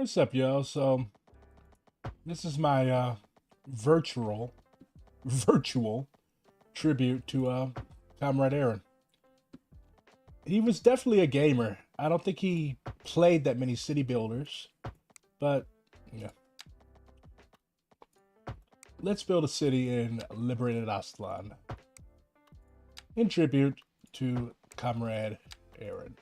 What's up, yo? So this is my virtual virtual tribute to Comrade Aaron. He was definitely a gamer. I don't think he played that many city builders, but yeah. Let's build a city in liberated Aztlan in tribute to Comrade Aaron.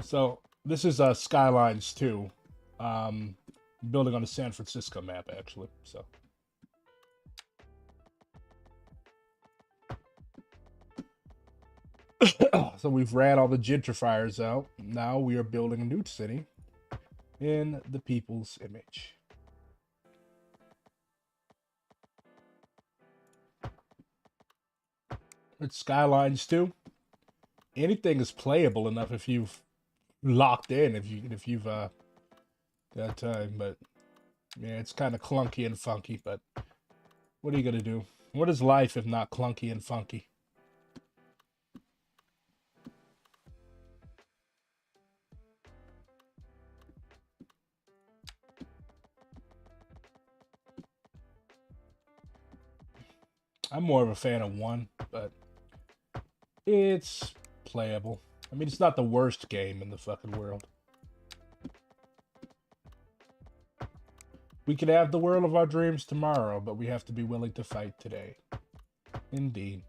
So this is Skylines 2. Building on the San Francisco map, actually. So so we've ran all the gentrifiers out. Now we are building a new city in the people's image. It's Skylines 2. Anything is playable enough if you've locked in, if you've got time. But yeah, it's kind of clunky and funky. But what are you gonna do? What is life if not clunky and funky? I'm more of a fan of 1, but it's playable. I mean, it's not the worst game in the fucking world. We could have the world of our dreams tomorrow, but we have to be willing to fight today. Indeed.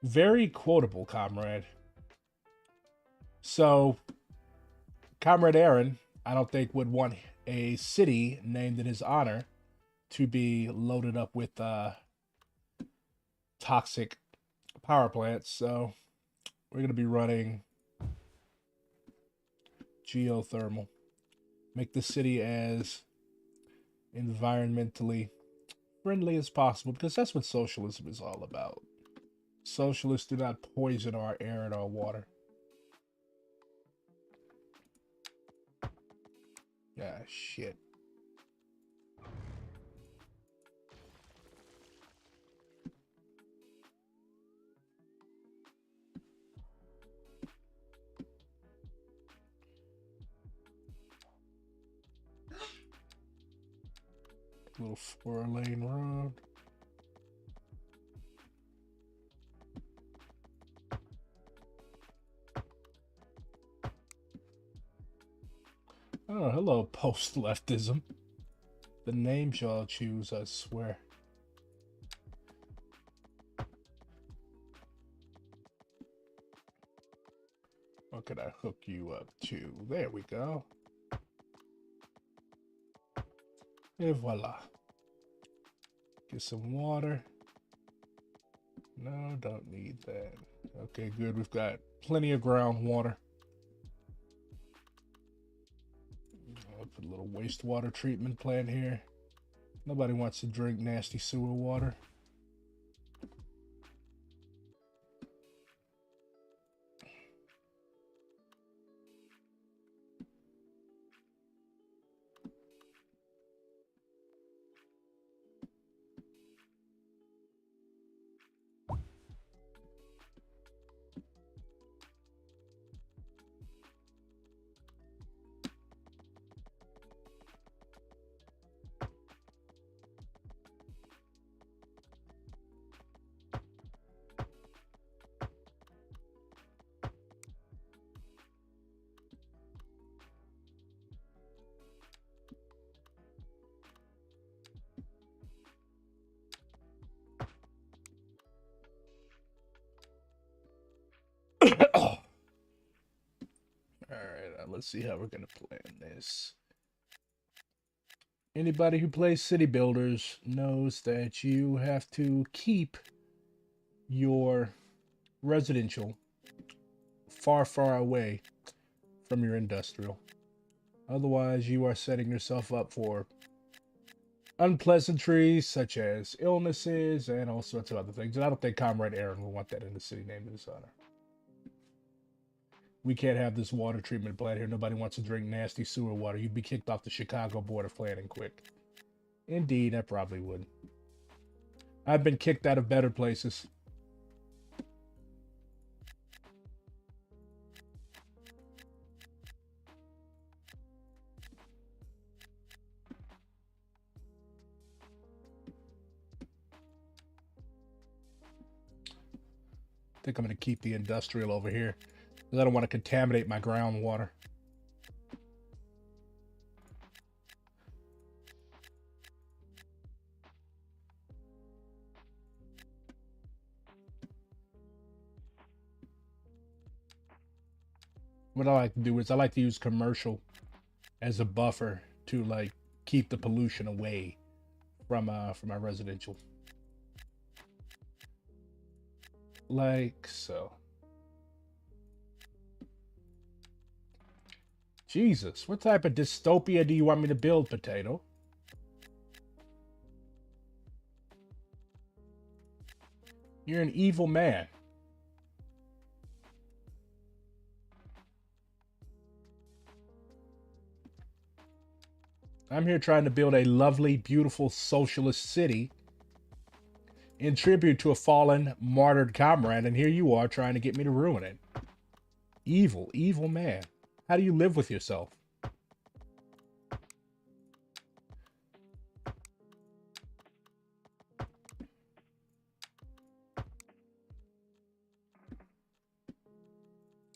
Very quotable, Comrade. So, Comrade Aaron, I don't think would want a city named in his honor to be loaded up with toxic power plants. So, we're going to be running geothermal. Make the city as environmentally friendly as possible, because that's what socialism is all about. Socialists do not poison our air and our water. Ah, shit. Little 4-lane road. Oh, hello, post-leftism. The names y'all choose, I swear. What could I hook you up to? There we go. Et voila. Get some water. No, don't need that. Okay, good. We've got plenty of groundwater. I'll put a little wastewater treatment plant here. Nobody wants to drink nasty sewer water. All right, let's see how we're gonna plan this. Anybody who plays city builders knows that you have to keep your residential far, far away from your industrial. Otherwise, you are setting yourself up for unpleasantries such as illnesses and all sorts of other things. And I don't think Comrade Aaron will want that in the city name in his honor. We can't have this water treatment plant here. Nobody wants to drink nasty sewer water. You'd be kicked off the Chicago Board of Planning quick. Indeed, I probably would. I've been kicked out of better places. think I'm going to keep the industrial over here, because I don't want to contaminate my groundwater. What I like to do is I like to use commercial as a buffer to like keep the pollution away from my residential. Like so. Jesus, what type of dystopia do you want me to build, Potato? You're an evil man. I'm here trying to build a lovely, beautiful socialist city in tribute to a fallen, martyred comrade, and here you are trying to get me to ruin it. Evil, evil man. How do you live with yourself?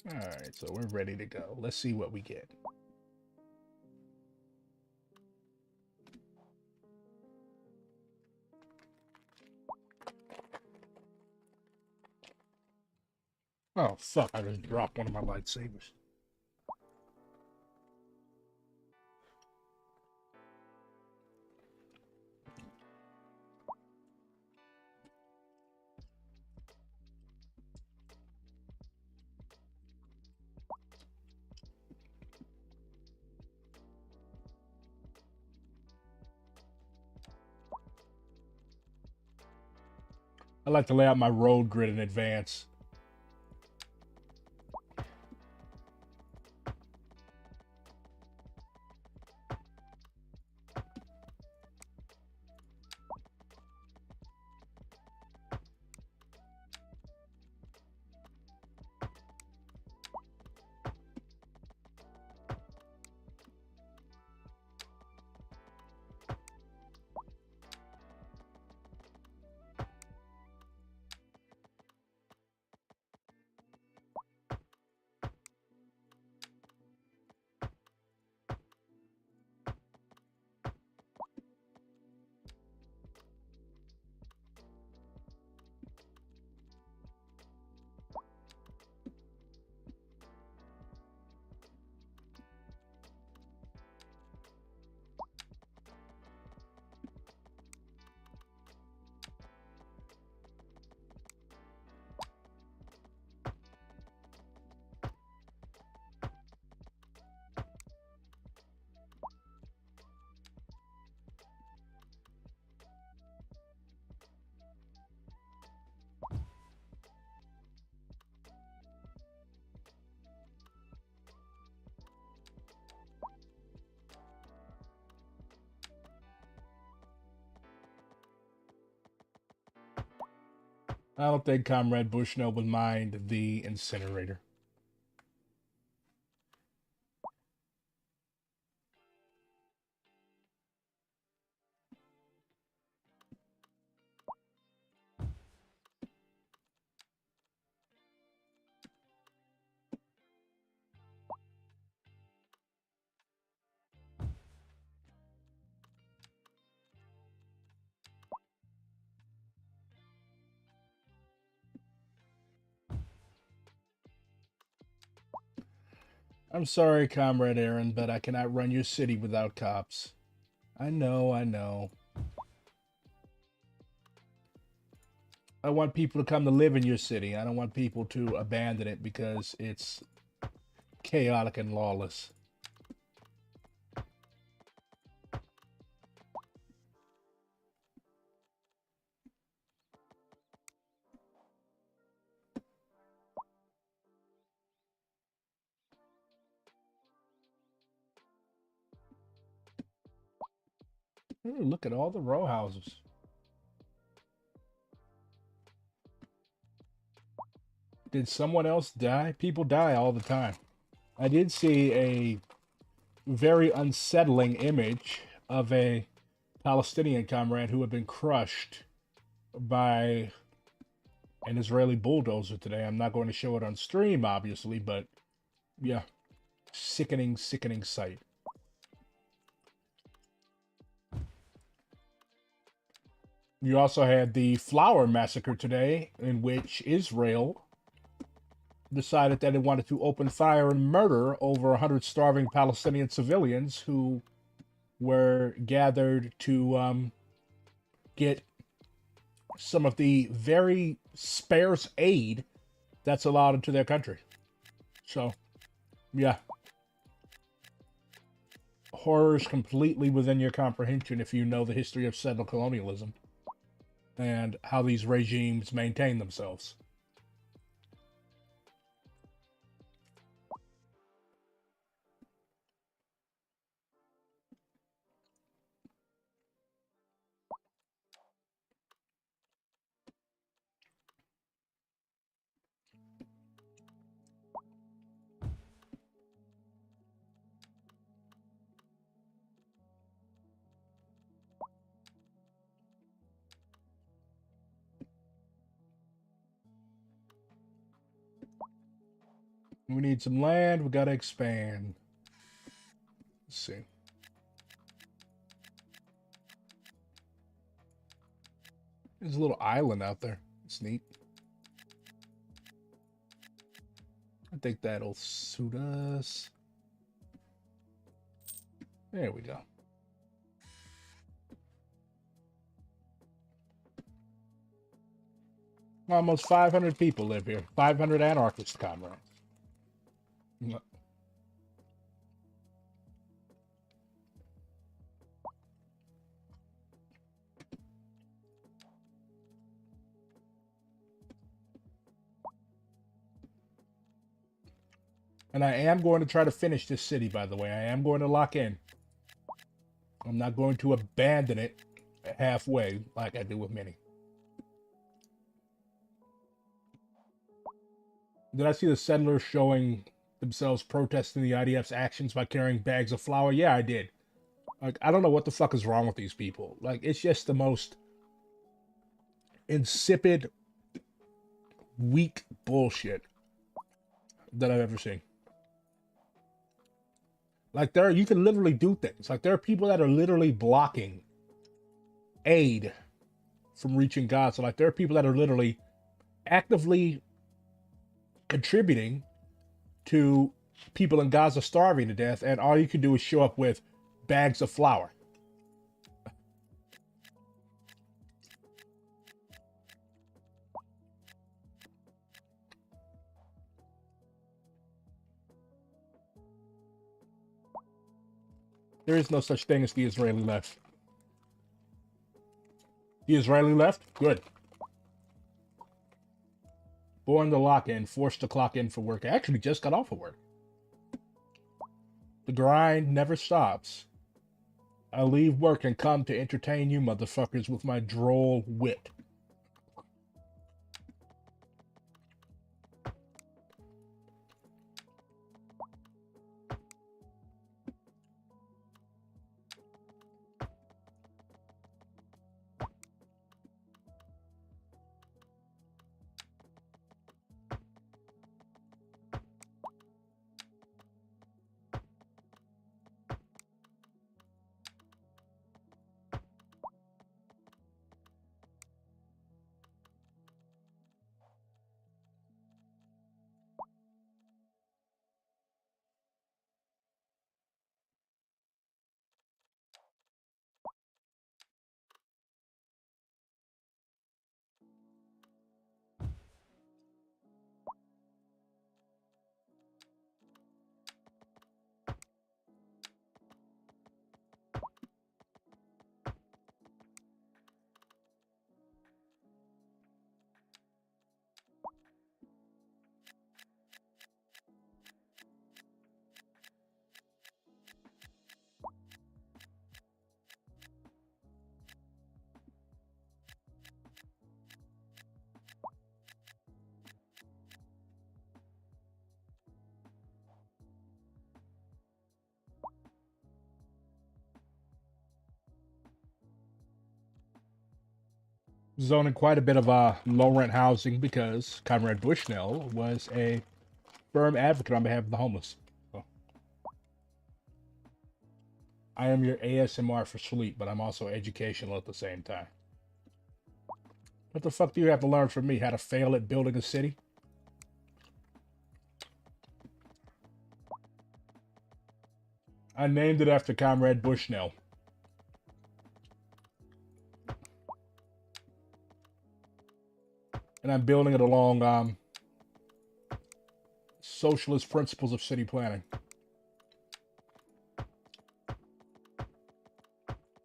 Alright, so we're ready to go. Let's see what we get. Oh, fuck, I just dropped one of my lightsabers. I like to lay out my road grid in advance. I don't think Comrade Bushnell would mind the incinerator. I'm sorry, Comrade Aaron, but I cannot run your city without cops. I know, I know. I want people to come to live in your city. I don't want people to abandon it because it's chaotic and lawless. Ooh, look at all the row houses. Did someone else die? People die all the time. I did see a very unsettling image of a Palestinian comrade who had been crushed by an Israeli bulldozer today. I'm not going to show it on stream, obviously, but yeah, sickening, sickening sight. You also had the flower massacre today, in which Israel decided that it wanted to open fire and murder over 100 starving Palestinian civilians who were gathered to get some of the very sparse aid that's allowed into their country. So, yeah. Horrors completely within your comprehension if you know the history of settler colonialism and how these regimes maintain themselves. We need some land. We gotta expand. Let's see. There's a little island out there. It's neat. I think that'll suit us. There we go. Almost 500 people live here. 500 anarchist comrades. And I am going to try to finish this city, by the way. I am going to lock in. I'm not going to abandon it halfway like I do with many. Did I see the settlers showing themselves protesting the IDF's actions by carrying bags of flour? Yeah, I did. Like, I don't know what the fuck is wrong with these people. Like, it's just the most insipid, weak bullshit that I've ever seen. Like, you can literally do things. Like, there are people that are literally blocking aid from reaching Gaza. Like, there are people that are literally actively contributing to people in Gaza starving to death, and all you can do is show up with bags of flour. There is no such thing as the Israeli left. The Israeli left? Good. Born to lock in, forced to clock in for work. I actually just got off of work. The grind never stops. I leave work and come to entertain you motherfuckers with my droll wit. zoning quite a bit of low rent housing because Comrade Bushnell was a firm advocate on behalf of the homeless. So, I am your ASMR for sleep, but I'm also educational at the same time. What the fuck do you have to learn from me? How to fail at building a city? I named it after Comrade Bushnell. And I'm building it along socialist principles of city planning.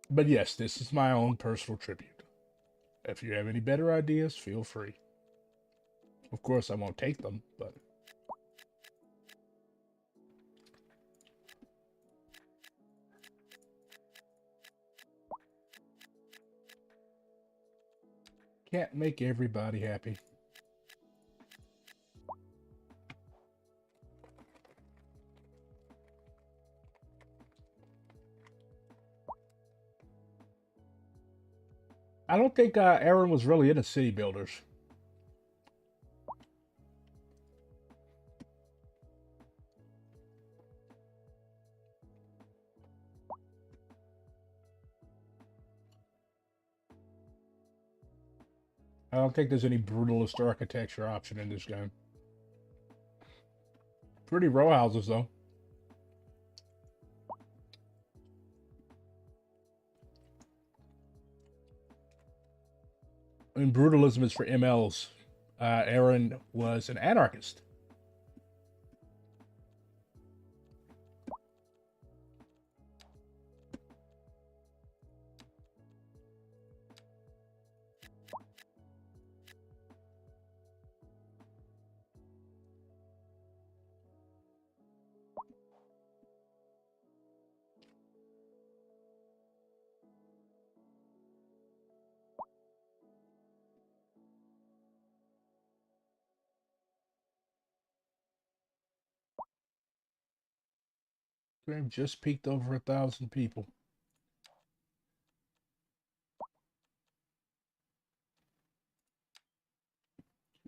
But yes, this is my own personal tribute. If you have any better ideas, feel free. Of course, I won't take them, but... Can't make everybody happy. I don't think Aaron was really into city builders. I don't think there's any brutalist architecture option in this game. Pretty row houses, though. And brutalism is for MLs. Aaron was an anarchist. They've just peaked over 1,000 people.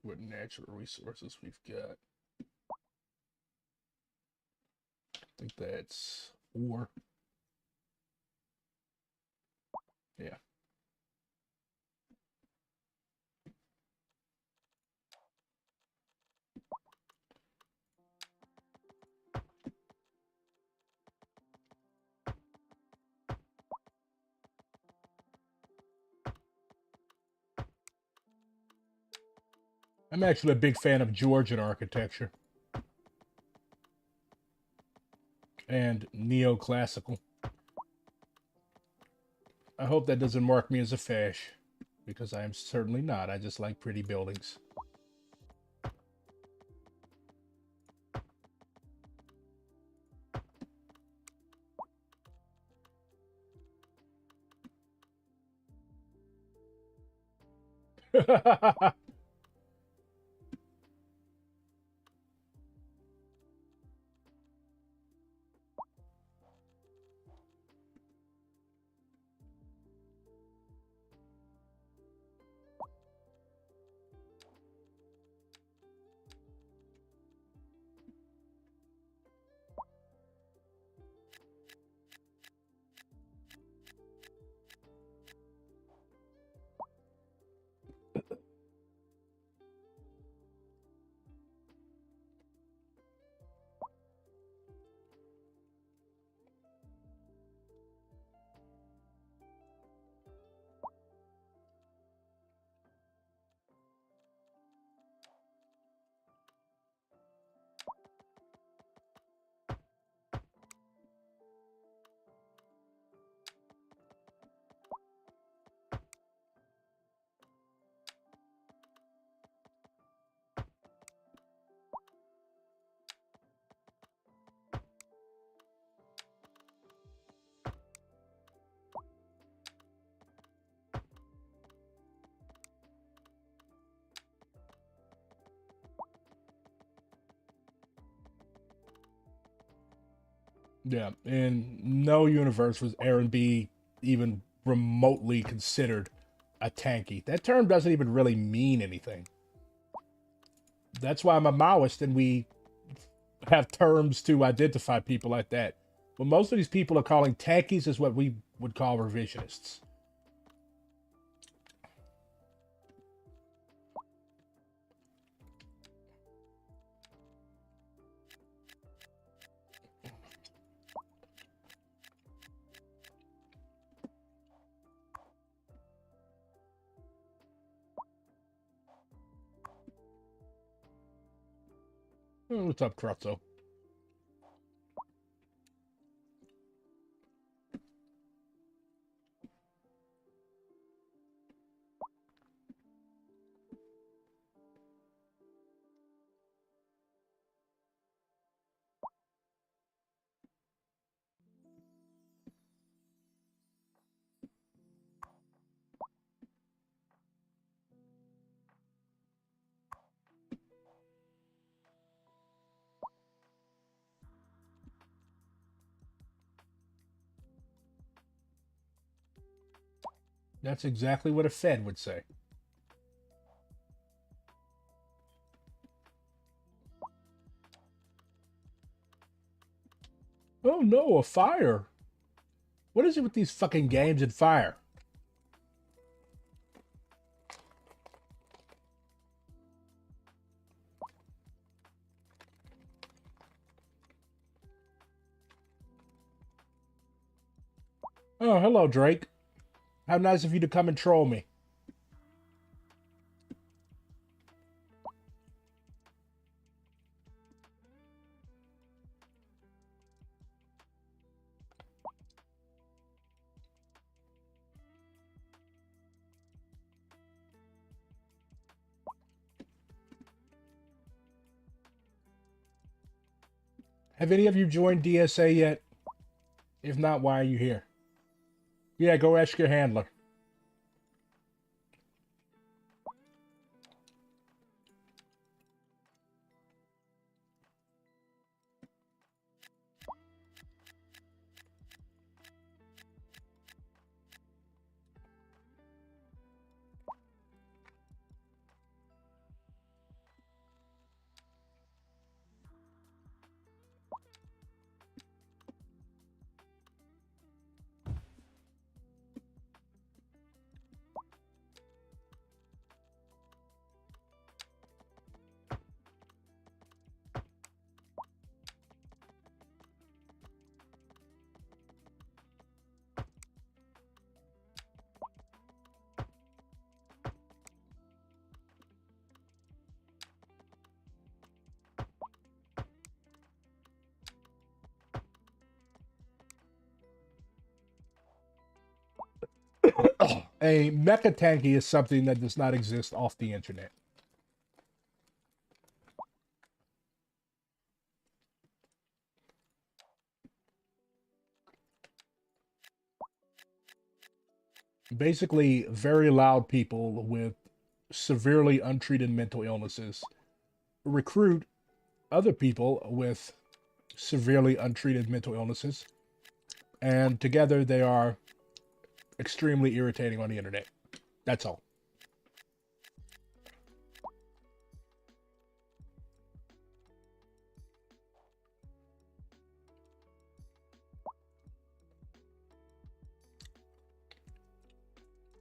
What natural resources we've got. I think that's 4. Yeah. I'm actually a big fan of Georgian architecture. And neoclassical. I hope that doesn't mark me as a fash, because I am certainly not. I just like pretty buildings. Yeah, in no universe was Aaron B even remotely considered a tanky. That term doesn't even really mean anything. That's why I'm a Maoist and we have terms to identify people like that. But most of these people are calling tankies is what we would call revisionists. What's up, Cruzzo? That's exactly what a Fed would say. Oh no, a fire. What is it with these fucking games and fire? Oh, hello, Drake. How nice of you to come and troll me. Have any of you joined DSA yet? If not, why are you here? Yeah, go ask your handler. A mecha tanky is something that does not exist off the internet. Basically, very loud people with severely untreated mental illnesses recruit other people with severely untreated mental illnesses, and together they are extremely irritating on the internet. That's all.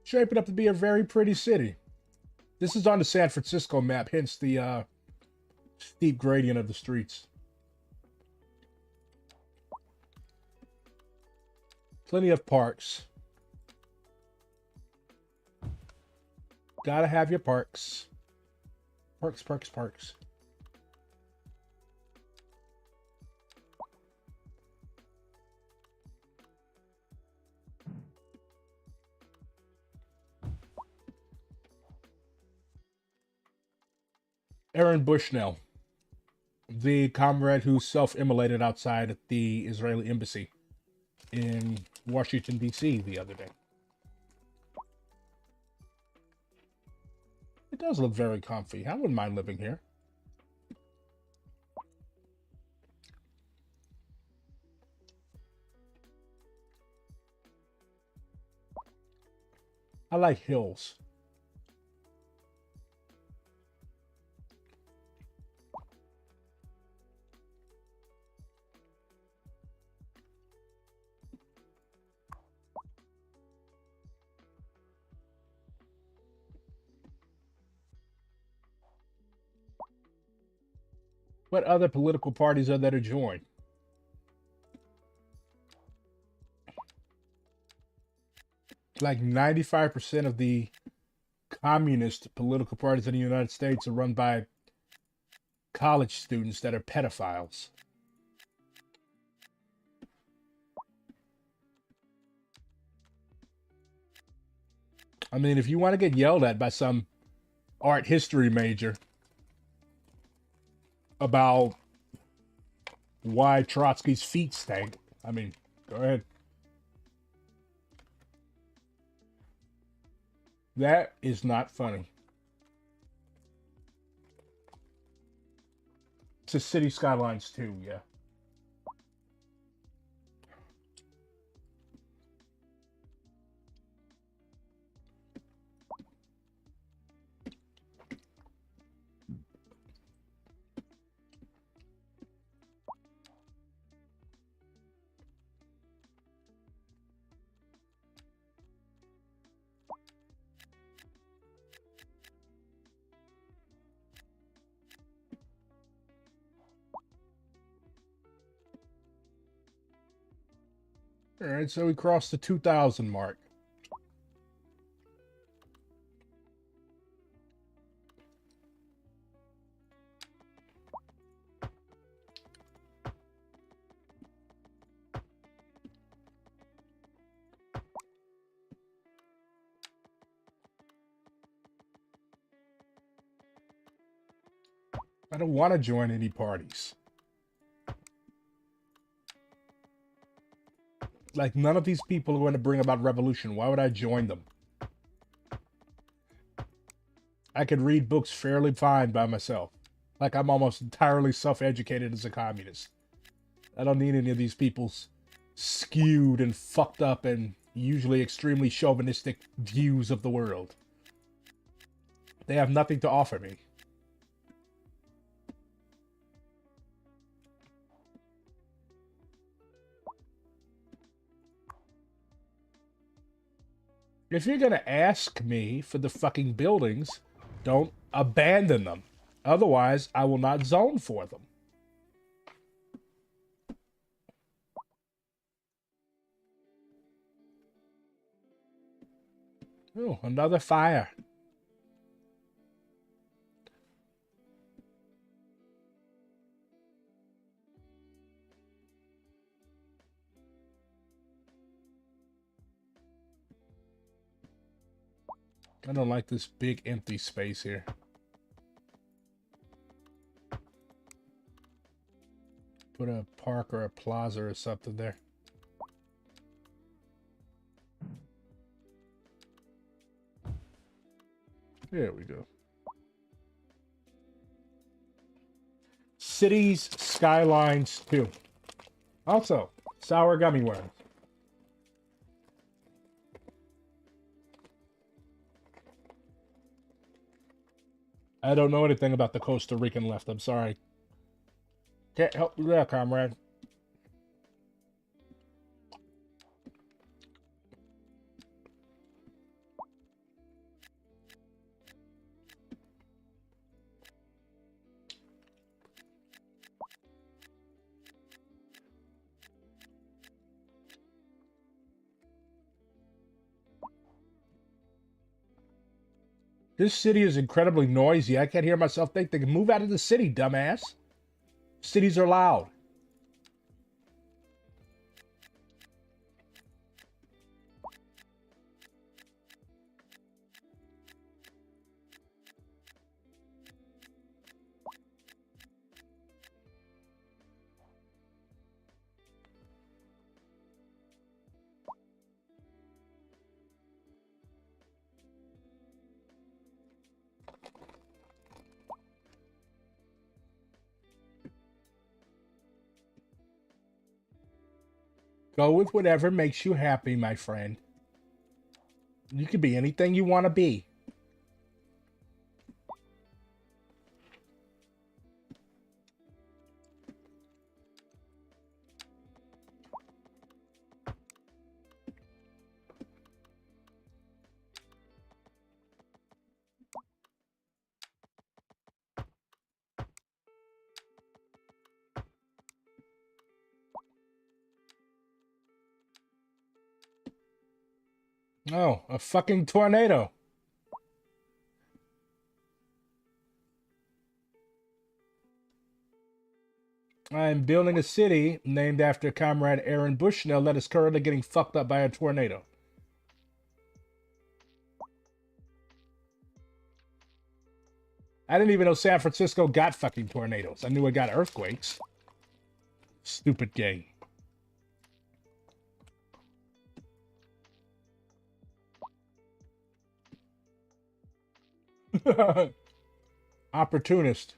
Shaping up to be a very pretty city. This is on the San Francisco map, hence the steep gradient of the streets. Plenty of parks. Gotta have your parks. Parks, parks, parks. Aaron Bushnell, the comrade who self-immolated outside the Israeli embassy in Washington, D.C. the other day. It does look very comfy. I wouldn't mind living here. I like hills. What other political parties are there to join? Like 95% of the communist political parties in the United States are run by college students that are pedophiles. I mean, if you want to get yelled at by some art history major about why Trotsky's feet stank, I mean, go ahead. That is not funny. It's a City Skylines too, yeah. All right, so we crossed the 2,000 mark. I don't want to join any parties. Like, none of these people are going to bring about revolution. Why would I join them? I could read books fairly fine by myself. Like, I'm almost entirely self-educated as a communist. I don't need any of these people's skewed and fucked up and usually extremely chauvinistic views of the world. They have nothing to offer me. If you're gonna ask me for the fucking buildings, don't abandon them. Otherwise, I will not zone for them. Oh, another fire. I don't like this big empty space here. Put a park or a plaza or something there. There we go. Cities Skylines 2. Also, sour gummy worms. I don't know anything about the Costa Rican left. I'm sorry. Can't help you there, comrade. This city is incredibly noisy. I can't hear myself think. They can move out of the city, dumbass. Cities are loud. Go with whatever makes you happy, my friend. You could be anything you want to be. Oh, a fucking tornado. I'm building a city named after Comrade Aaron Bushnell that is currently getting fucked up by a tornado. I didn't even know San Francisco got fucking tornadoes. I knew it got earthquakes. Stupid game. Opportunist.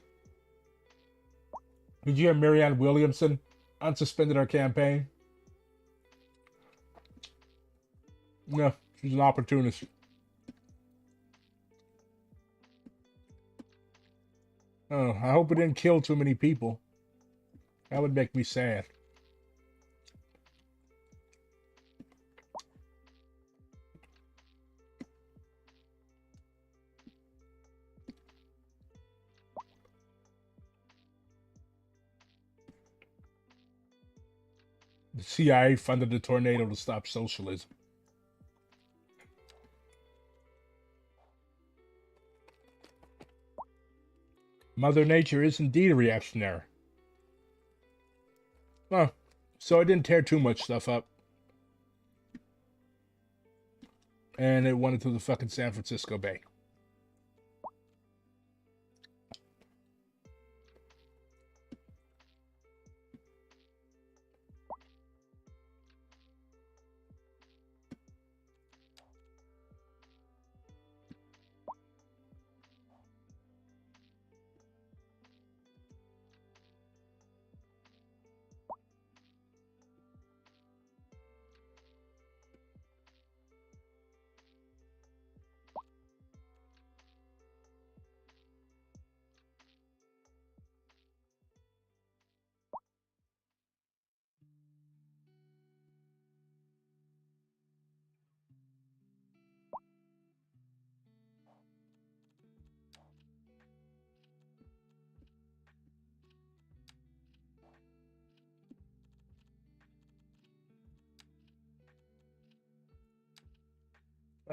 Did you hear Marianne Williamson unsuspended her campaign? No, she's an opportunist. Oh, I hope it didn't kill too many people. That would make me sad. The CIA funded the tornado to stop socialism. Mother Nature is indeed a reactionary. Well, so it didn't tear too much stuff up. And it went into the fucking San Francisco Bay.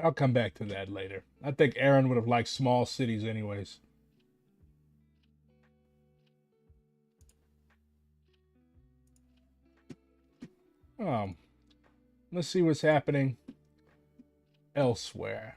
I'll come back to that later. I think Aaron would have liked small cities anyways. Let's see what's happening elsewhere.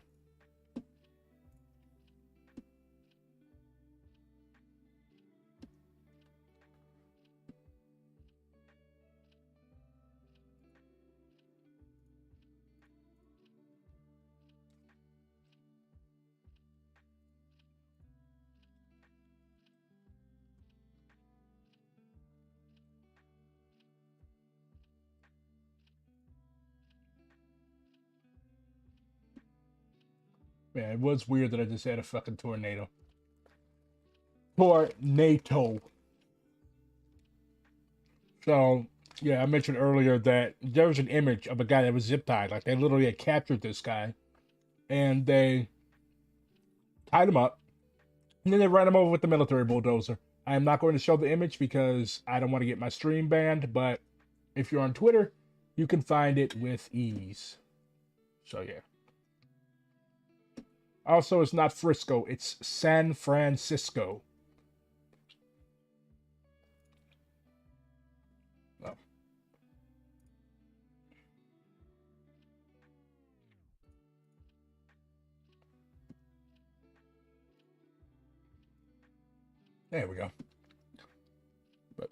Yeah, it was weird that I just had a fucking tornado. Tornado. So, yeah, I mentioned earlier that there was an image of a guy that was zip tied. Like, they literally had captured this guy and they tied him up and then they ran him over with the military bulldozer. I am not going to show the image because I don't want to get my stream banned, but if you're on Twitter, you can find it with ease. So, yeah. Also, it's not Frisco, it's San Francisco. Oh. There we go. But,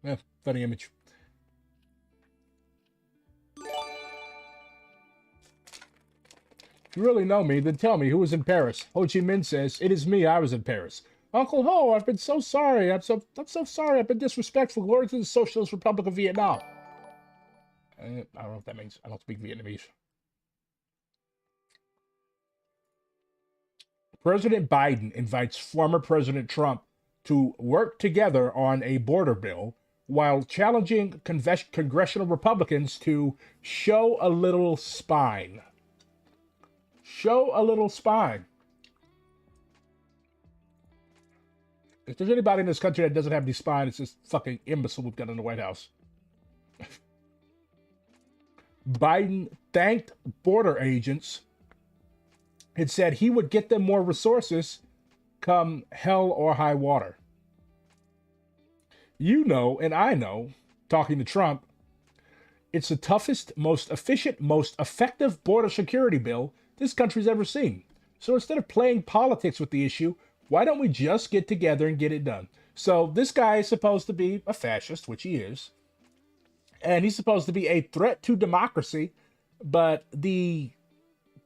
yeah, funny image. If you really know me, then tell me who was in Paris. Ho Chi Minh says, "It is me, I was in Paris." Uncle Ho, I've been so sorry. I'm so sorry. I've been disrespectful. Glory to the Socialist Republic of Vietnam. I don't know what that means. I don't speak Vietnamese. President Biden invites former President Trump to work together on a border bill while challenging congressional Republicans to show a little spine. Show a little spine. If there's anybody in this country that doesn't have any spine, it's this fucking imbecile we've got in the White House. Biden thanked border agents and said he would get them more resources come hell or high water. You know, and I know, talking to Trump, it's the toughest, most efficient, most effective border security bill this country's ever seen. So instead of playing politics with the issue, why don't we just get together and get it done? So this guy is supposed to be a fascist, which he is. And he's supposed to be a threat to democracy. But the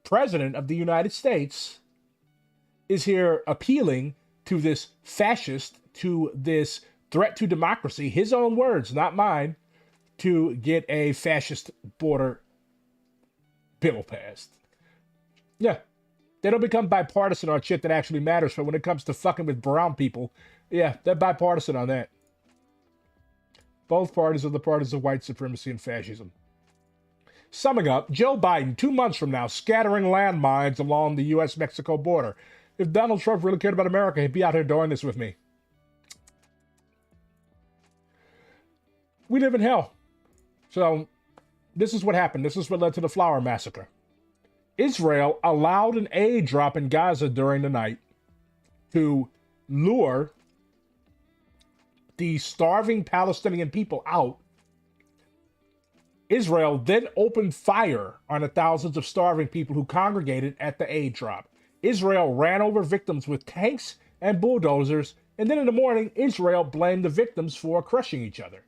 president of the United States is here appealing to this fascist, to this threat to democracy, his own words, not mine, to get a fascist border bill passed. Yeah. They don't become bipartisan on shit that actually matters, but when it comes to fucking with brown people, yeah, they're bipartisan on that. Both parties are the parties of white supremacy and fascism. Summing up, Joe Biden, 2 months from now, scattering landmines along the U.S.-Mexico border. If Donald Trump really cared about America, he'd be out here doing this with me. We live in hell. So, this is what happened. This is what led to the flower massacre. Israel allowed an aid drop in Gaza during the night to lure the starving Palestinian people out. Israel then opened fire on the thousands of starving people who congregated at the aid drop. Israel ran over victims with tanks and bulldozers, and then in the morning, Israel blamed the victims for crushing each other.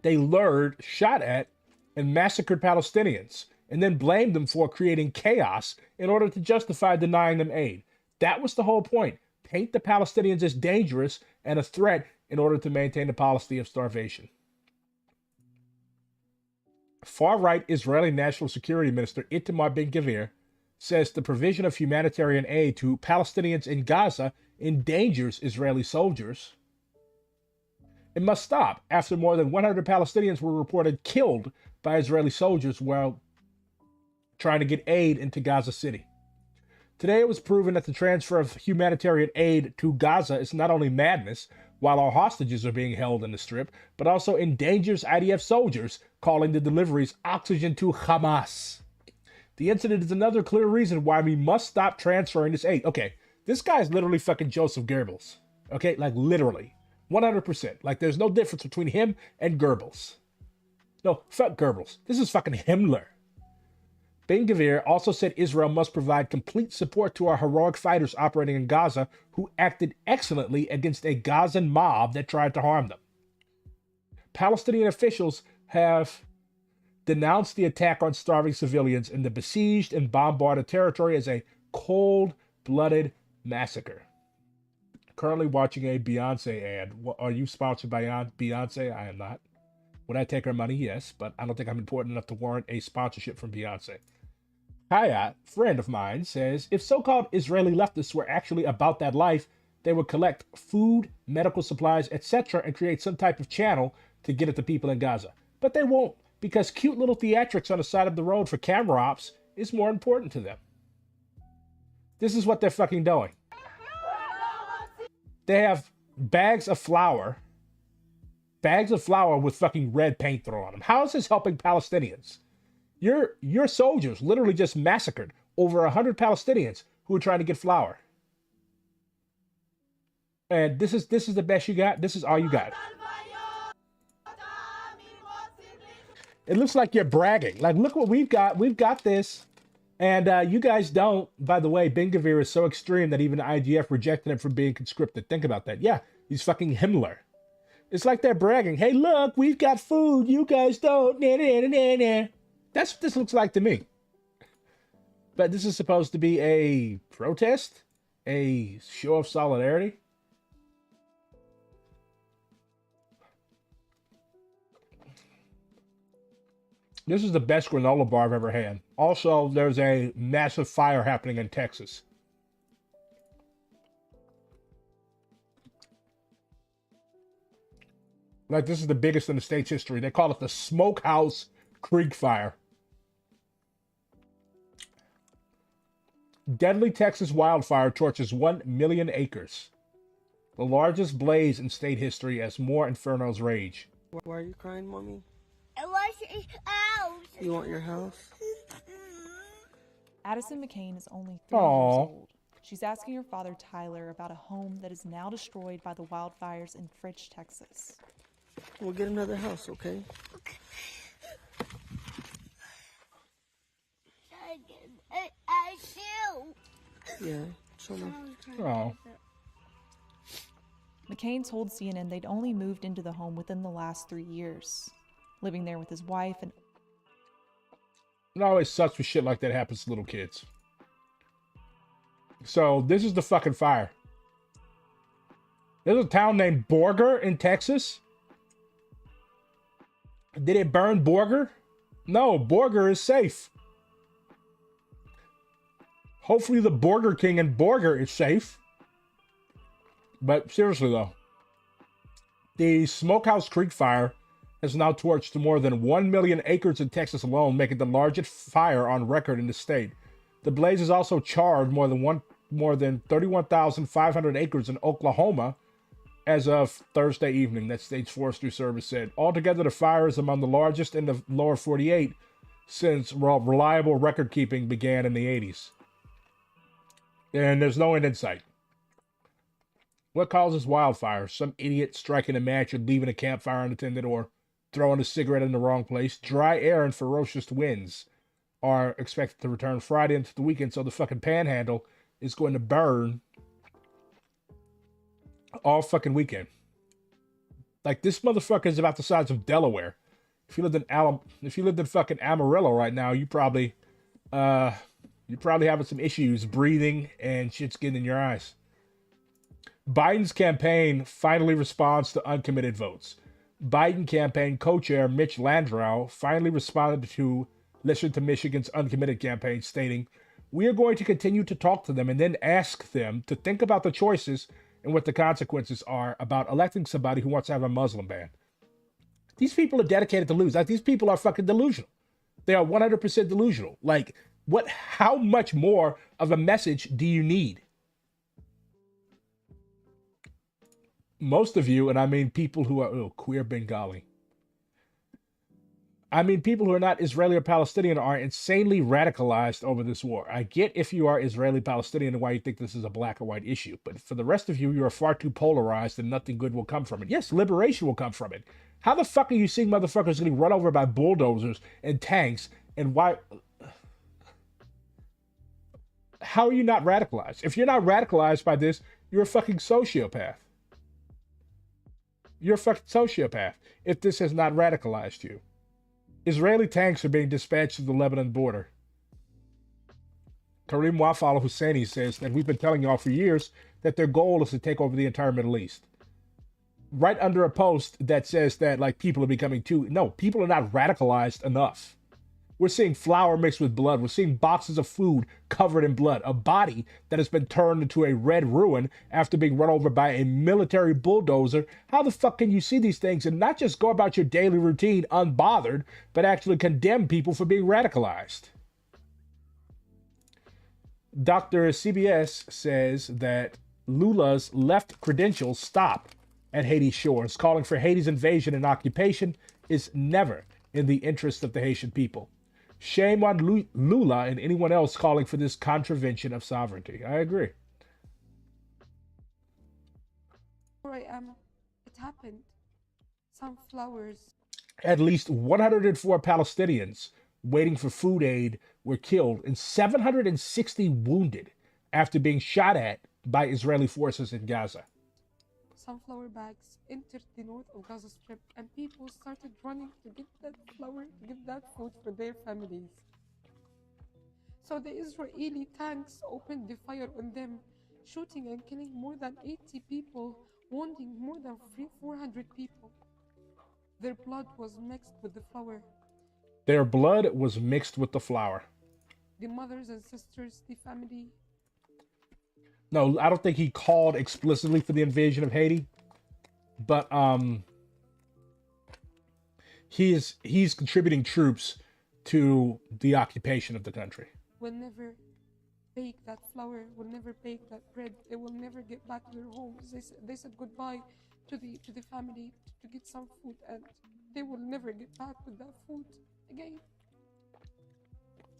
They lured, shot at, and massacred Palestinians, and then blamed them for creating chaos in order to justify denying them aid. That was the whole point. Paint the Palestinians as dangerous and a threat in order to maintain the policy of starvation. Far-right Israeli National Security Minister Itamar Ben-Gvir says the provision of humanitarian aid to Palestinians in Gaza endangers Israeli soldiers. It must stop after more than 100 Palestinians were reported killed by Israeli soldiers while trying to get aid into Gaza City. Today it was proven that the transfer of humanitarian aid to Gaza is not only madness, while our hostages are being held in the strip, but also endangers IDF soldiers, calling the deliveries oxygen to Hamas. The incident is another clear reason why we must stop transferring this aid. Okay, this guy's literally fucking Joseph Goebbels. Okay, like literally. 100%. Like there's no difference between him and Goebbels. No, fuck Goebbels. This is fucking Himmler. Ben-Gvir also said Israel must provide complete support to our heroic fighters operating in Gaza who acted excellently against a Gazan mob that tried to harm them. Palestinian officials have denounced the attack on starving civilians in the besieged and bombarded territory as a cold-blooded massacre. Currently watching a Beyonce ad. Are you sponsored by Beyonce? I am not. Would I take her money? Yes, but I don't think I'm important enough to warrant a sponsorship from Beyonce. Hayat, friend of mine, says if so-called Israeli leftists were actually about that life, they would collect food, medical supplies, etc., and create some type of channel to get at the people in Gaza. But they won't, because cute little theatrics on the side of the road for camera ops is more important to them. This is what they're fucking doing. They have bags of flour with fucking red paint thrown on them. How is this helping Palestinians? Your soldiers literally just massacred over 100 Palestinians who were trying to get flour. And this is the best you got? This is all you got. It looks like you're bragging. Like, look what we've got. We've got this. And you guys don't. By the way, Ben-Gvir is so extreme that even the IDF rejected him from being conscripted. Think about that. Yeah, he's fucking Himmler. It's like they're bragging. Hey, look, we've got food. You guys don't. Nah, nah, nah, nah. That's what this looks like to me. But this is supposed to be a protest? A show of solidarity? This is the best granola bar I've ever had. Also, there's a massive fire happening in Texas. Like, this is the biggest in the state's history. They call it the Smokehouse Creek Fire. Deadly Texas wildfire torches 1 million acres. The largest blaze in state history as more infernos rage. Why are you crying, Mommy? I want a house. You want your house? Addison McCain is only 3 years old. She's asking her father, Tyler, about a home that is now destroyed by the wildfires in Fritch, Texas. We'll get another house, okay? I do. Yeah, show me. Oh. McCain told CNN they'd only moved into the home within the last 3 years, living there with his wife and... It always sucks when shit like that happens to little kids. So, this is the fucking fire. There's a town named Borger in Texas. Did it burn Borger? No, Borger is safe. Hopefully the Burger King in Borger is safe. But seriously though, the Smokehouse Creek Fire has now torched more than 1 million acres in Texas alone, making the largest fire on record in the state. The blaze has also charred more than 31,500 acres in Oklahoma as of Thursday evening, that state's Forestry Service said. Altogether, the fire is among the largest in the lower 48 since reliable record keeping began in the 80s. And there's no end in sight. What causes wildfires? Some idiot striking a match or leaving a campfire unattended or throwing a cigarette in the wrong place. Dry air and ferocious winds are expected to return Friday into the weekend, so the fucking panhandle is going to burn all fucking weekend. Like, this motherfucker is about the size of Delaware. If you lived in fucking Amarillo right now, you're probably having some issues breathing and shit's getting in your eyes. Biden's campaign finally responds to uncommitted votes. Biden campaign co-chair Mitch Landrieu finally responded to Listen to Michigan's uncommitted campaign, stating, "We are going to continue to talk to them and then ask them to think about the choices and what the consequences are about electing somebody who wants to have a Muslim ban." These people are dedicated to lose. Like, these people are fucking delusional. They are 100% delusional. Like, how much more of a message do you need? Most of you, and I mean people who are queer Bengali. I mean people who are not Israeli or Palestinian are insanely radicalized over this war. I get if you are Israeli Palestinian and why you think this is a black or white issue, but for the rest of you, you are far too polarized and nothing good will come from it. Yes, liberation will come from it. How the fuck are you seeing motherfuckers getting run over by bulldozers and tanks, and why? How are you not radicalized? If you're not radicalized by this, you're a fucking sociopath. You're a fucking sociopath if this has not radicalized you. Israeli tanks are being dispatched to the Lebanon border. Karim Wafal Husseini says that we've been telling y'all for years that their goal is to take over the entire Middle East. Right under a post that says that, like, people are becoming too... No, people are not radicalized enough. We're seeing flour mixed with blood. We're seeing boxes of food covered in blood. A body that has been turned into a red ruin after being run over by a military bulldozer. How the fuck can you see these things and not just go about your daily routine unbothered, but actually condemn people for being radicalized? Dr. CBS says that Lula's left credentials stop at Haiti's shores. Calling for Haiti's invasion and occupation is never in the interest of the Haitian people. Shame on Lula and anyone else calling for this contravention of sovereignty. I agree. Where I am, it happened. Some flowers. At least 104 Palestinians waiting for food aid were killed and 760 wounded after being shot at by Israeli forces in Gaza. Sunflower bags entered the north of Gaza Strip, and people started running to get that flour, to get that food for their families. So the Israeli tanks opened the fire on them, shooting and killing more than 80 people, wounding more than 400 people. Their blood was mixed with the flour. Their blood was mixed with the flour. The mothers and sisters, the family. No, I don't think he called explicitly for the invasion of Haiti, but he's contributing troops to the occupation of the country. Will never bake that flour, will never bake that bread. They will never get back to their homes. They said goodbye to the family to get some food, and they will never get back with that food again.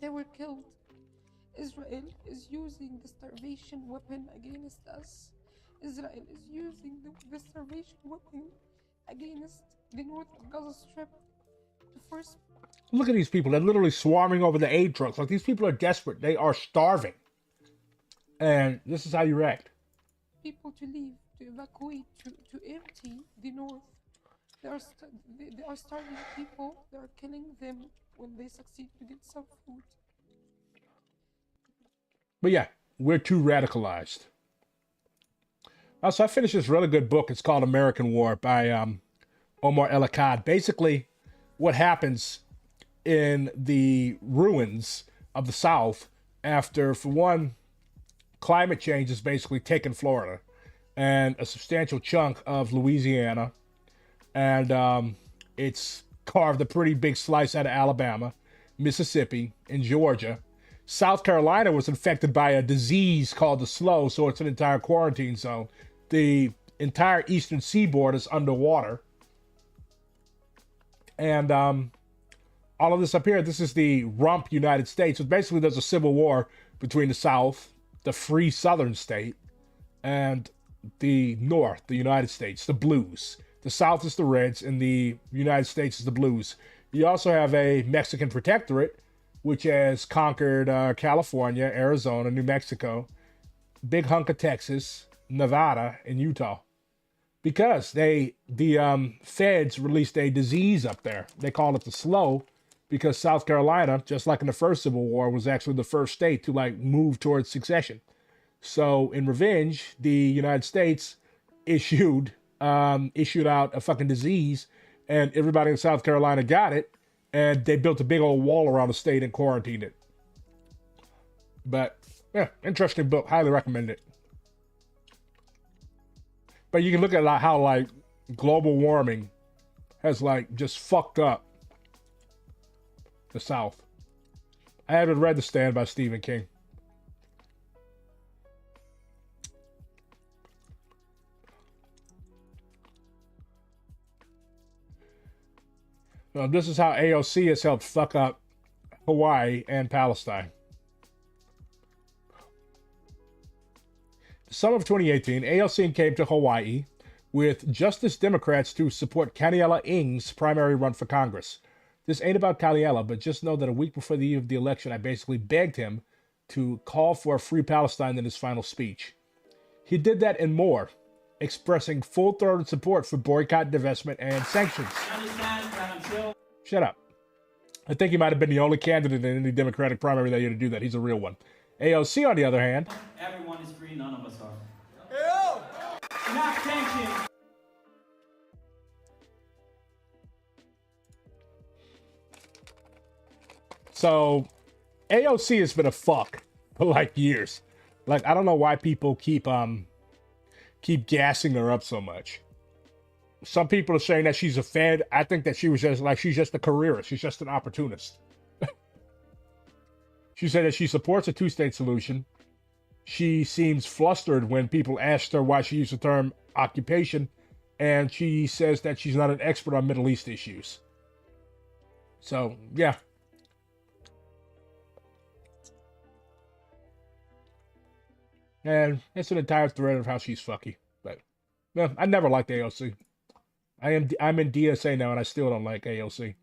They were killed. Israel is using the starvation weapon against us. Israel is using the starvation weapon against the north of Gaza Strip to force. Look at these people. They're literally swarming over the aid trucks. Like, these people are desperate. They are starving. And this is how you react. People to leave, to evacuate, to empty the north. They are starving people. They are killing them when they succeed to get some food. But yeah, we're too radicalized. Also, I finished this really good book. It's called American War by Omar El-Akkad. Basically, what happens in the ruins of the South after, for one, climate change has basically taken Florida and a substantial chunk of Louisiana, and it's carved a pretty big slice out of Alabama, Mississippi, and Georgia. South Carolina was infected by a disease called the slow, so it's an entire quarantine zone. The entire eastern seaboard is underwater. And all of this up here, this is the rump United States. So basically there's a civil war between the South, the free southern state, and the North, the United States, the blues. The South is the Reds, and the United States is the blues. You also have a Mexican protectorate, which has conquered California, Arizona, New Mexico, big hunk of Texas, Nevada, and Utah. Because the feds released a disease up there. They call it the slow, because South Carolina, just like in the first Civil War, was actually the first state to move towards succession. So in revenge, the United States issued out a fucking disease, and everybody in South Carolina got it, and they built a big old wall around the state and quarantined it. But yeah, interesting book. Highly recommend it. But you can look at how global warming has just fucked up the South. I haven't read The Stand by Stephen King. Now, this is how AOC has helped fuck up Hawaii and Palestine. The summer of 2018, AOC came to Hawaii with Justice Democrats to support Kaniela Ng's primary run for Congress. This ain't about Kaniela, but just know that a week before the eve of the election, I basically begged him to call for a free Palestine in his final speech. He did that and more, expressing full-throated support for boycott, divestment, and sanctions. Shut up. I think he might have been the only candidate in any Democratic primary that year to do that. He's a real one. AOC, on the other hand... Everyone is free, none of us are. Ew! Not sanctions! So, AOC has been a fuck for years. I don't know why people keep gassing her up so much. Some people are saying that she's a fed. I think that she was she's just a careerist. She's just an opportunist. She said that she supports a two-state solution. She seems flustered when people asked her why she used the term occupation, and she says that she's not an expert on Middle East issues. So, yeah. And it's an entire thread of how she's fucky. But, well, I never liked AOC. I'm in DSA now, and I still don't like AOC.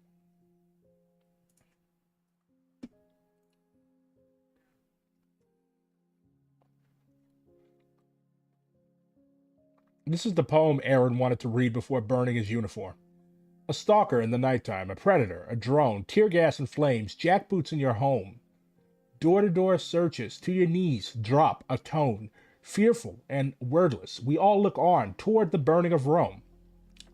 This is the poem Aaron wanted to read before burning his uniform. A stalker in the nighttime, a predator, a drone, tear gas and flames, jackboots in your home. Door-to-door searches, to your knees, drop, atone. Fearful and wordless, we all look on toward the burning of Rome.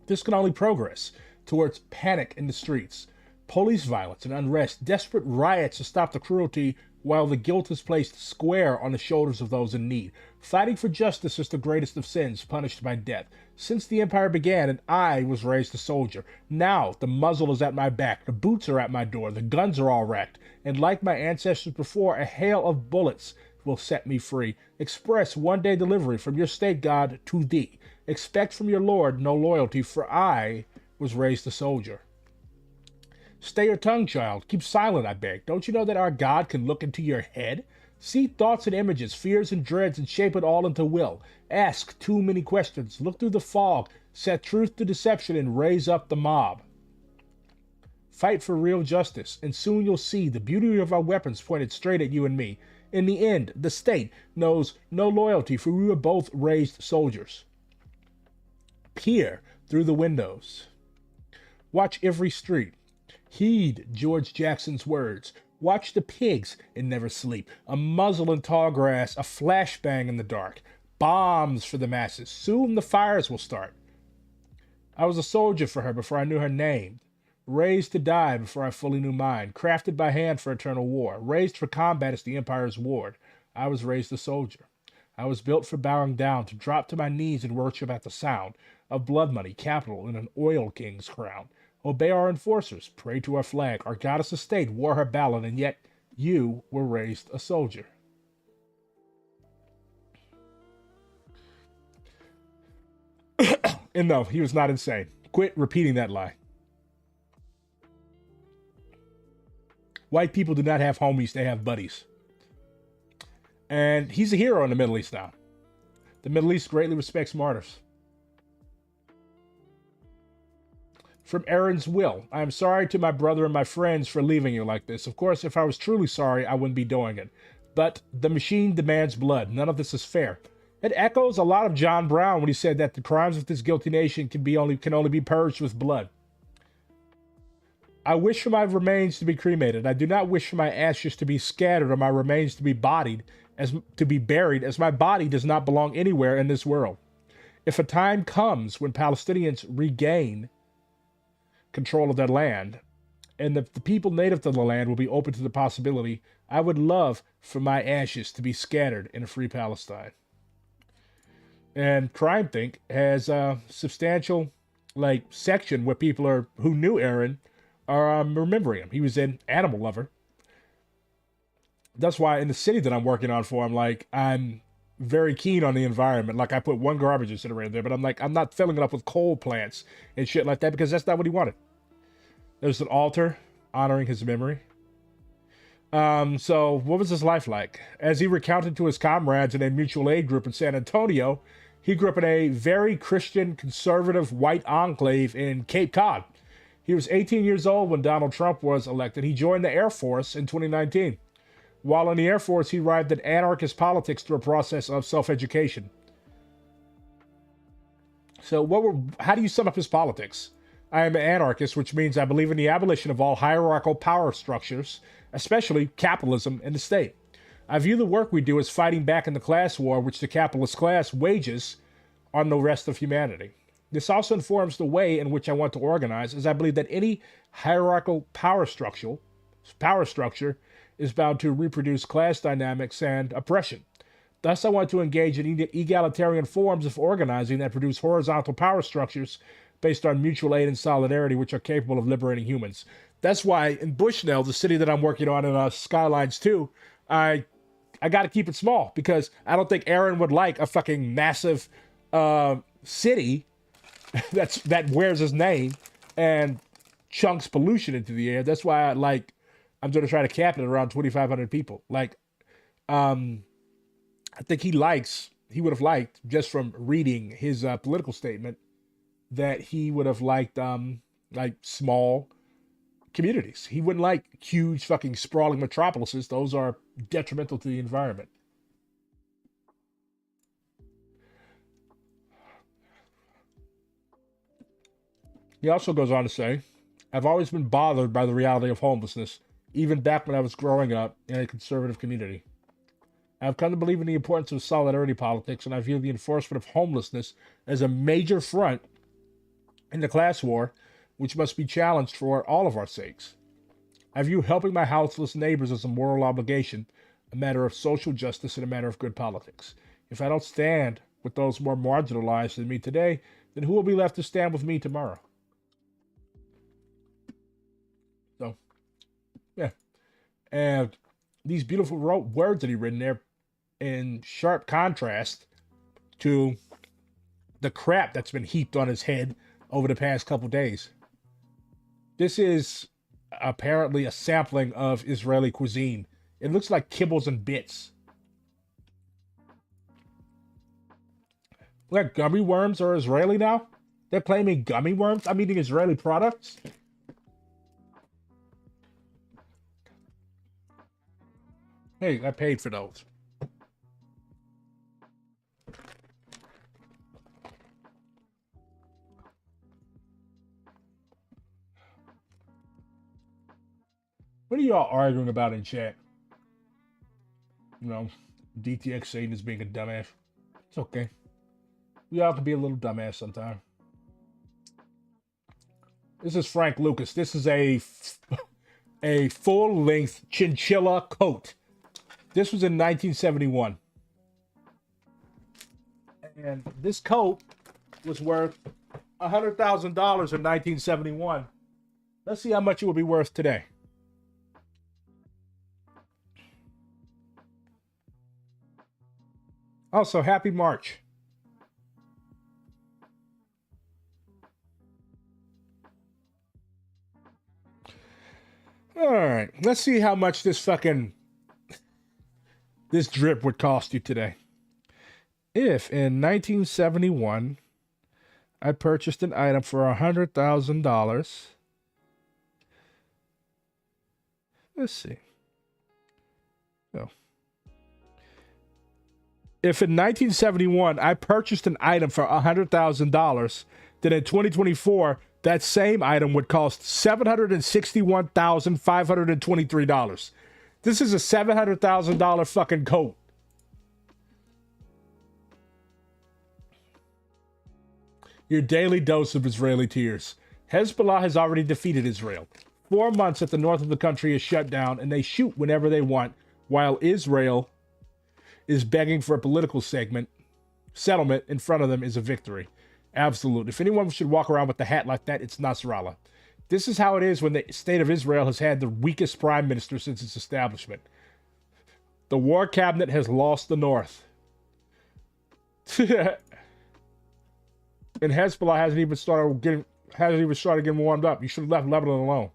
This can only progress towards panic in the streets. Police violence and unrest, desperate riots to stop the cruelty, while the guilt is placed square on the shoulders of those in need. Fighting for justice is the greatest of sins, punished by death. Since the empire began, and I was raised a soldier. Now the muzzle is at my back, the boots are at my door, the guns are all racked, and like my ancestors before, a hail of bullets will set me free. Express one-day delivery from your state god to thee. Expect from your lord no loyalty, for I was raised a soldier. Stay your tongue, child. Keep silent, I beg. Don't you know that our God can look into your head? See thoughts and images, fears and dreads, and shape it all into will. Ask too many questions. Look through the fog. Set truth to deception and raise up the mob. Fight for real justice, and soon you'll see the beauty of our weapons pointed straight at you and me. In the end, the state knows no loyalty, for we were both raised soldiers. Peer through the windows. Watch every street. Heed George Jackson's words. Watch the pigs and never sleep. A muzzle in tall grass, a flashbang in the dark. Bombs for the masses. Soon the fires will start. I was a soldier for her before I knew her name. Raised to die before I fully knew mine. Crafted by hand for eternal war. Raised for combat as the empire's ward. I was raised a soldier. I was built for bowing down, to drop to my knees and worship at the sound of blood money, capital, and an oil king's crown. Obey our enforcers, pray to our flag. Our goddess of state wore her ballad, and yet you were raised a soldier. And no, he was not insane. Quit repeating that lie. White people do not have homies, they have buddies. And he's a hero in the Middle East now. The Middle East greatly respects martyrs. From Aaron's will, I am sorry to my brother and my friends for leaving you like this. Of course, if I was truly sorry, I wouldn't be doing it. But the machine demands blood. None of this is fair. It echoes a lot of John Brown when he said that the crimes of this guilty nation can only be purged with blood. I wish for my remains to be cremated. I do not wish for my ashes to be scattered or my remains to be buried, as my body does not belong anywhere in this world. If a time comes when Palestinians regain control of their land, and the people native to the land will be open to the possibility, I would love for my ashes to be scattered in a free Palestine. And Crime Think has a substantial section where people who knew Aaron are remembering him. He was in Animal Lover. That's why in the city that I'm working on for, I'm very keen on the environment. I put one garbage incinerator there, but I'm not filling it up with coal plants and shit like that, because that's not what he wanted. There's an altar honoring his memory. So what was his life like? As he recounted to his comrades in a mutual aid group in San Antonio, he grew up in a very Christian, conservative, white enclave in Cape Cod. He was 18 years old when Donald Trump was elected. He joined the Air Force in 2019. While in the Air Force, he arrived at anarchist politics through a process of self-education. So how do you sum up his politics? I am an anarchist, which means I believe in the abolition of all hierarchical power structures, especially capitalism and the state. I view the work we do as fighting back in the class war which the capitalist class wages on the rest of humanity. This also informs the way in which I want to organize, as I believe that any hierarchical power structure is bound to reproduce class dynamics and oppression. Thus, I want to engage in egalitarian forms of organizing that produce horizontal power structures based on mutual aid and solidarity, which are capable of liberating humans. That's why in Bushnell, the city that I'm working on in Skylines 2, I got to keep it small, because I don't think Aaron would like a fucking massive city that wears his name and chunks pollution into the air. That's why I'm going to try to cap it around 2,500 people. I think he would have liked, just from reading his political statement, that he would have liked small communities. He wouldn't like huge fucking sprawling metropolises. Those are detrimental to the environment. He also goes on to say, I've always been bothered by the reality of homelessness, even back when I was growing up in a conservative community. I've come to believe in the importance of solidarity politics, and I view the enforcement of homelessness as a major front in the class war which must be challenged for all of our sakes. I view helping my houseless neighbors as a moral obligation, a matter of social justice, and a matter of good politics. If I don't stand with those more marginalized than me today, then who will be left to stand with me tomorrow? So, yeah. And these beautiful words that he written there in sharp contrast to the crap that's been heaped on his head over the past couple days. This is apparently a sampling of Israeli cuisine. It looks like kibbles and bits. Like gummy worms are Israeli now? They're claiming gummy worms? I'm eating Israeli products? Hey, I paid for those. What are y'all arguing about in chat? You know, DTX Satan is being a dumbass. It's okay. We all can be a little dumbass sometime. This is Frank Lucas. This is a full-length chinchilla coat. This was in 1971. And this coat was worth $100,000 in 1971. Let's see how much it would be worth today. Also, happy March. All right, let's see how much this drip would cost you today. If in 1971 I purchased an item for $100,000, let's see. So, if in 1971 I purchased an item for $100,000, then in 2024 that same item would cost $761,523. This is a $700,000 fucking coat. Your daily dose of Israeli tears. Hezbollah has already defeated Israel. 4 months that the north of the country is shut down, and they shoot whenever they want, while Israel is begging for a political settlement in front of them is a victory. Absolute. If anyone should walk around with a hat like that, it's Nasrallah. This is how it is when the state of Israel has had the weakest prime minister since its establishment. The war cabinet has lost the north. And Hezbollah hasn't even started getting warmed up. You should have left Lebanon alone.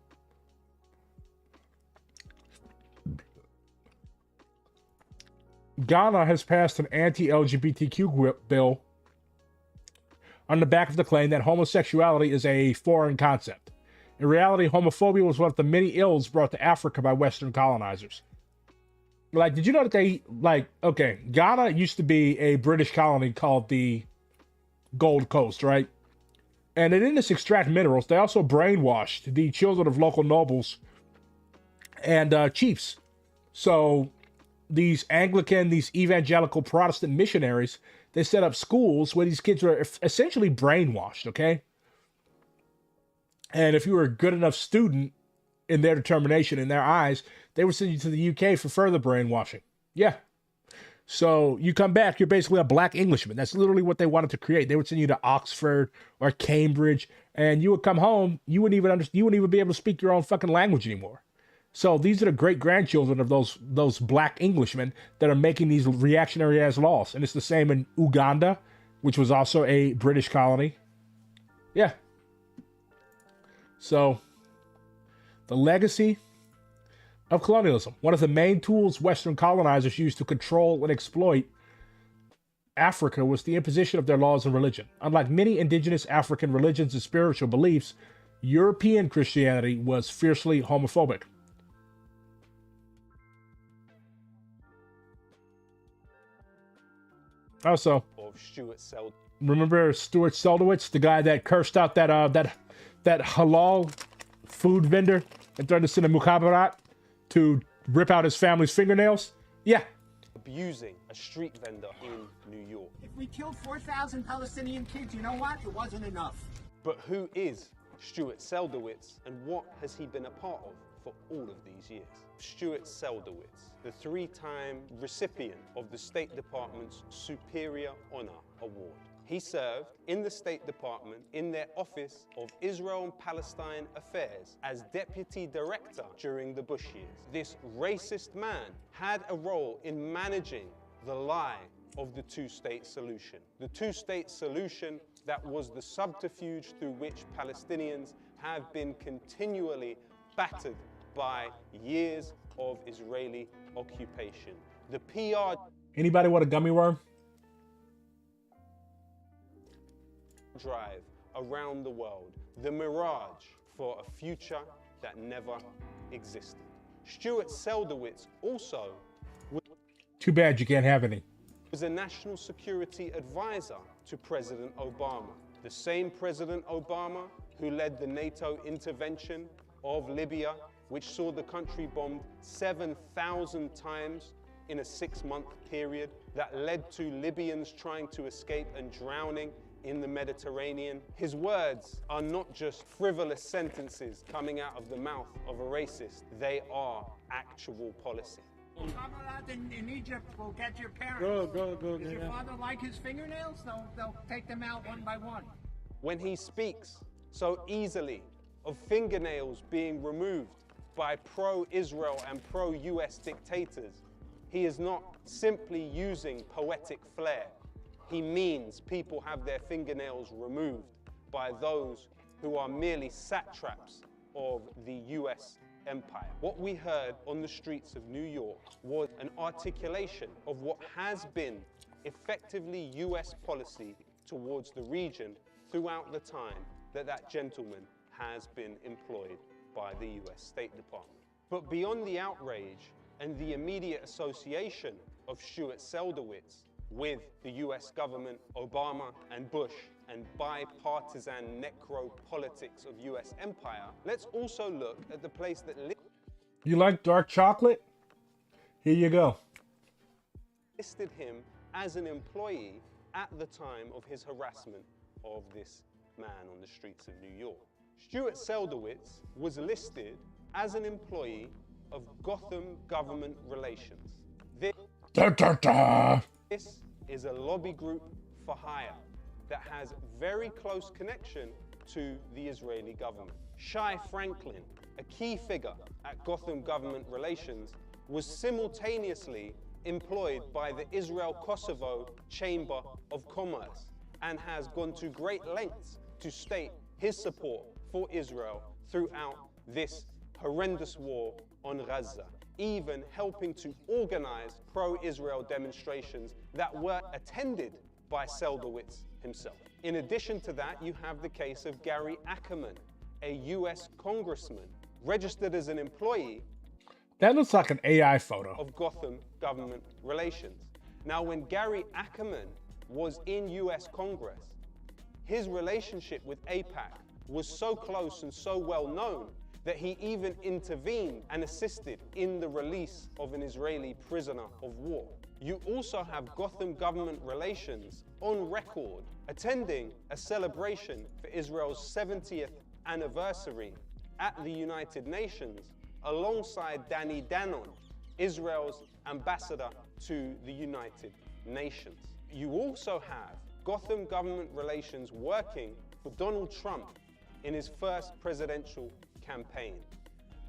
Ghana has passed an anti-LGBTQ bill on the back of the claim that homosexuality is a foreign concept. In reality, homophobia was one of the many ills brought to Africa by Western colonizers. Like, did you know that Ghana used to be a British colony called the Gold Coast, right? And they didn't just extract minerals, they also brainwashed the children of local nobles and chiefs. So these Anglican, these evangelical Protestant missionaries, they set up schools where these kids were essentially brainwashed, okay? And if you were a good enough student in their determination, in their eyes, they would send you to the UK for further brainwashing. Yeah. So you come back, you're basically a black Englishman. That's literally what they wanted to create. They would send you to Oxford or Cambridge, and you would come home, you wouldn't even be able to speak your own fucking language anymore. So these are the great-grandchildren of those black Englishmen that are making these reactionary-ass laws. And it's the same in Uganda, which was also a British colony. Yeah. So, the legacy of colonialism. One of the main tools Western colonizers used to control and exploit Africa was the imposition of their laws and religion. Unlike many indigenous African religions and spiritual beliefs, European Christianity was fiercely homophobic. Also, remember Stuart Seldowitz, the guy that cursed out that halal food vendor and threatened to send a mukhabarat to rip out his family's fingernails? Yeah. Abusing a street vendor in New York. If we killed 4,000 Palestinian kids, you know what? It wasn't enough. But who is Stuart Seldowitz, and what has he been a part of for all of these years? Stuart Seldowitz, the three-time recipient of the State Department's Superior Honor Award. He served in the State Department in their Office of Israel and Palestine Affairs as Deputy Director during the Bush years. This racist man had a role in managing the lie of the two-state solution. The two-state solution that was the subterfuge through which Palestinians have been continually battered by years of Israeli occupation. The PR Anybody want a gummy worm? drive around the world, the mirage for a future that never existed. Stuart Seldowitz also Too bad you can't have any. was a national security advisor to President Obama. The same President Obama who led the NATO intervention of Libya, which saw the country bombed 7,000 times in a 6-month period, that led to Libyans trying to escape and drowning in the Mediterranean. His words are not just frivolous sentences coming out of the mouth of a racist, they are actual policy. Comrade in Egypt will get your parents. Go. Does your father like his fingernails? They'll take them out one by one. When he speaks so easily of fingernails being removed by pro-Israel and pro-US dictators, he is not simply using poetic flair. He means people have their fingernails removed by those who are merely satraps of the US empire. What we heard on the streets of New York was an articulation of what has been effectively US policy towards the region throughout the time that that gentleman has been employed by the US State Department. But beyond the outrage and the immediate association of Stuart Seldowitz with the US government, Obama and Bush, and bipartisan necropolitics of US empire, let's also look at the place that You like dark chocolate? Here you go. listed him as an employee at the time of his harassment of this man on the streets of New York. Stuart Seldowitz was listed as an employee of Gotham Government Relations. This is a lobby group for hire that has very close connection to the Israeli government. Shai Franklin, a key figure at Gotham Government Relations, was simultaneously employed by the Israel-Kosovo Chamber of Commerce and has gone to great lengths to state his support for Israel throughout this horrendous war on Gaza, even helping to organize pro-Israel demonstrations that were attended by Seldowitz himself. In addition to that, you have the case of Gary Ackerman, a US congressman, registered as an employee That looks like an AI photo. of Gotham Government Relations. Now, when Gary Ackerman was in US Congress, his relationship with AIPAC was so close and so well known that he even intervened and assisted in the release of an Israeli prisoner of war. You also have Gotham Government Relations on record attending a celebration for Israel's 70th anniversary at the United Nations alongside Danny Danon, Israel's ambassador to the United Nations. You also have Gotham Government Relations working for Donald Trump in his first presidential campaign.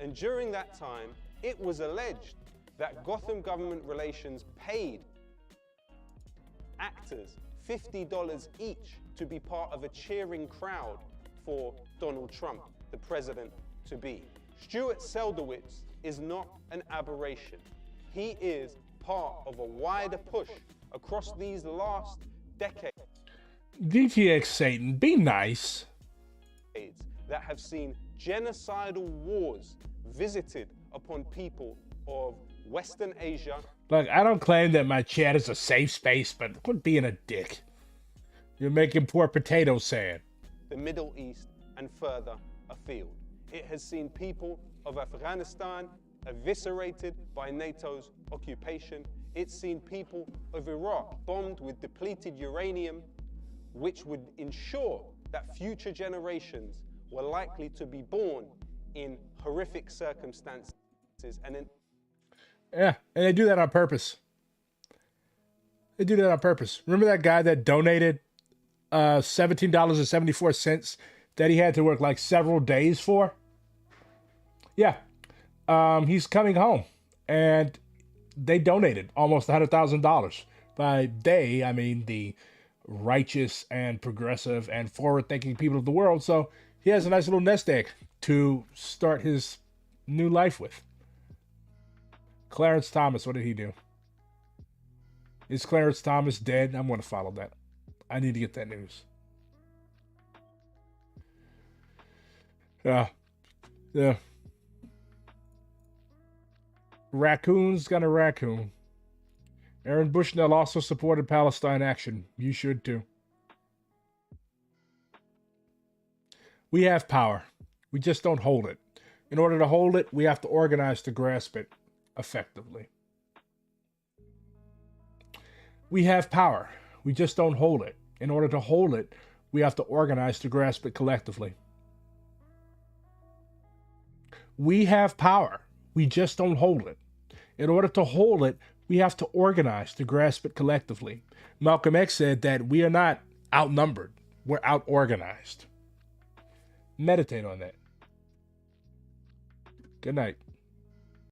And during that time, it was alleged that Gotham Government Relations paid actors $50 each to be part of a cheering crowd for Donald Trump, the president-to-be. Stuart Seldowitz is not an aberration. He is part of a wider push across these last decades DTX Satan, be nice. that have seen genocidal wars visited upon people of Western Asia. Look, I don't claim that my chat is a safe space, but quit being a dick. You're making poor potatoes sad. The Middle East and further afield. It has seen people of Afghanistan eviscerated by NATO's occupation. It's seen people of Iraq bombed with depleted uranium, which would ensure that future generations were likely to be born in horrific circumstances and in Yeah, and they do that on purpose. They do that on purpose. Remember that guy that donated $17.74 that he had to work like several days for? Yeah. He's coming home, and they donated almost $100,000. By they, I mean the righteous and progressive and forward-thinking people of the world. So he has a nice little nest egg to start his new life with. Clarence Thomas, what did he do? Is Clarence Thomas dead? I'm going to follow that. I need to get that news. Yeah. Raccoon's got a raccoon. Aaron Bushnell also supported Palestine action. You should too. We have power. We just don't hold it. In order to hold it, we have to organize to grasp it effectively. We have power. We just don't hold it. In order to hold it, we have to organize to grasp it collectively. We have power. We just don't hold it. In order to hold it, we have to organize to grasp it collectively. Malcolm X said that we are not outnumbered. We're out-organized. Meditate on that. Good night.